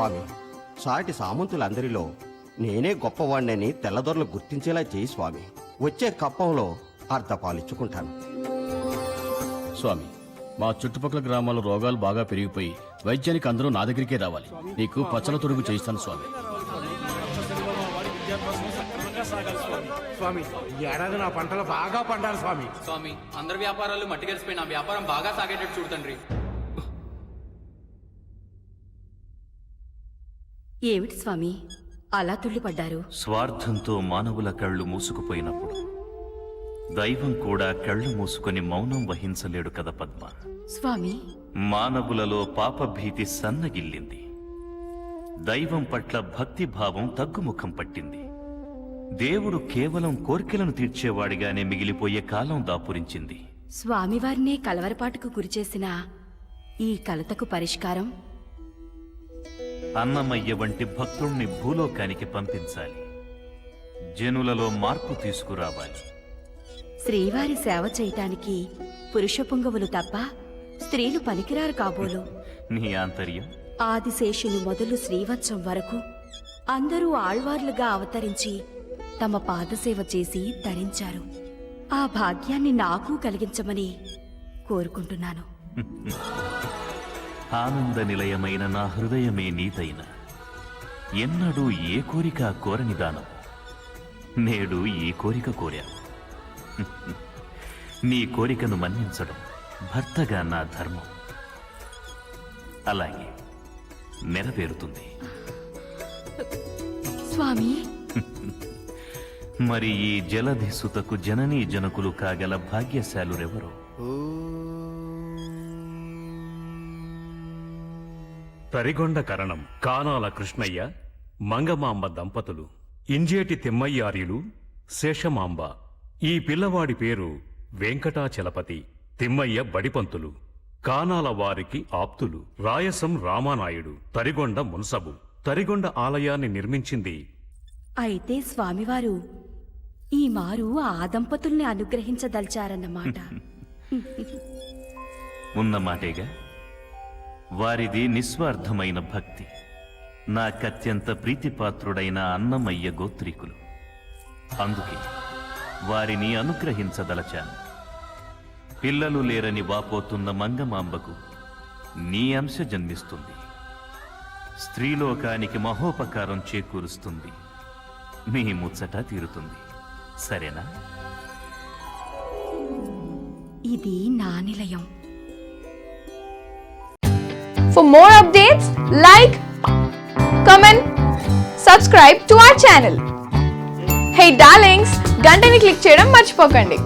స్వామి, సాటి సామంతులందరిలో నేనే గొప్పవాణ్ణని తెల్లదొరలు గుర్తించేలా చేయి స్వామి. వచ్చే కప్పంలో అర్ధపాలిచ్చుకుంటాను. స్వామి, మా చుట్టుపక్కల గ్రామాల్లో రోగాలు బాగా పెరిగిపోయి వైద్యానికి అందరూ నా దగ్గరికే రావాలి. నీకు పచ్చల తొడుగు చేయిస్తాను స్వామి. స్వామి, ఈ ఏడాది నా పంటలు బాగా పండాలి స్వామి. స్వామి, అందరి వ్యాపారాలు మట్టిగలిసిపోయి నా వ్యాపారం బాగా సాగేటట్టు చూడండి. ఏమిటి స్వామి అలా తుళ్ళిపడ్డారు? స్వార్థంతో మానవుల కళ్ళు మూసుకుపోయినప్పుడు దైవం కూడా కళ్ళు మూసుకొని మౌనం వహించలేడు కదా పద్మ. స్వామి, మానవులలో పాపభీతి సన్నగిల్లింది. దైవం పట్ల భక్తిభావం తగ్గుముఖం పట్టింది. దేవుడు కేవలం కోర్కెలను తీర్చేవాడిగానే మిగిలిపోయే కాలం దాపురించింది. స్వామివారినే కలవరపాటుకు గురిచేసిన ఈ కలతకు పరిష్కారం అన్నమయ్య వంటి భక్తుణ్ణి భూలోకానికి పంపించాలి. జనులలో మార్పు తీసుకురావాలి. శ్రీవారి సేవ చేయటానికి పురుష పుంగవులు తప్ప స్త్రీలు పనికిరారు కాబోలు. నీ ఆంతర్యం ఆదిశేషుని మొదలు శ్రీవత్సం వరకు అందరూ ఆళ్వార్లుగా అవతరించి తమ పాదసేవ చేసి తరించారు. ఆ భాగ్యాన్ని నాకు కలిగించమని కోరుకుంటున్నాను. ఆనంద నిలయమైన నా హృదయమే నీదైన ఎన్నడూ ఏ కోరిక కోరని దానం నేడు ఈ కోరిక కోరావు. నీ కోరికను మన్నించడం భర్తగా నా ధర్మం. అలాగే నెరవేరుతుంది. స్వామి, మరి ఈ జలధిసుతకు జననీ జనకులు కాగల భాగ్యశాలురెవరో? తరిగొండ కరణం కానాల కృష్ణయ్య, మంగమాంబ దంపతులు, ఇంజేటి తిమ్మయ్యార్యులు, శేషమాంబ. ఈ పిల్లవాడి పేరు వెంకటాచలపతి. తిమ్మయ్య బడిపంతులు, కానాల వారికి ఆప్తులు. రాయసం రామానాయుడు, తరిగొండ మున్సబు. తరిగొండ ఆలయాన్ని నిర్మించింది. అయితే స్వామివారు ఈ మారు ఆ దంపతుల్ని అనుగ్రహించదలిచారన్నమాట. ఉన్నమాటేగా. వారిది నిస్వార్థమైన భక్తి. నాకత్యంత ప్రీతిపాత్రుడైన అన్నమయ్య గోత్రీకులు. అందుకే వారిని అనుగ్రహించదలచాను. పిల్లలు లేరని వాపోతున్న మంగమాంబకు నీ అంశ జన్మిస్తుంది. స్త్రీలోకానికి మహోపకారం చేకూరుస్తుంది. మీ ముచ్చట తీరుతుంది. సరేనా? ఇది నా నిలయం. For more updates, like, comment, subscribe to our channel. Hey darlings, గంటని click చేయడం మర్చిపోకండి.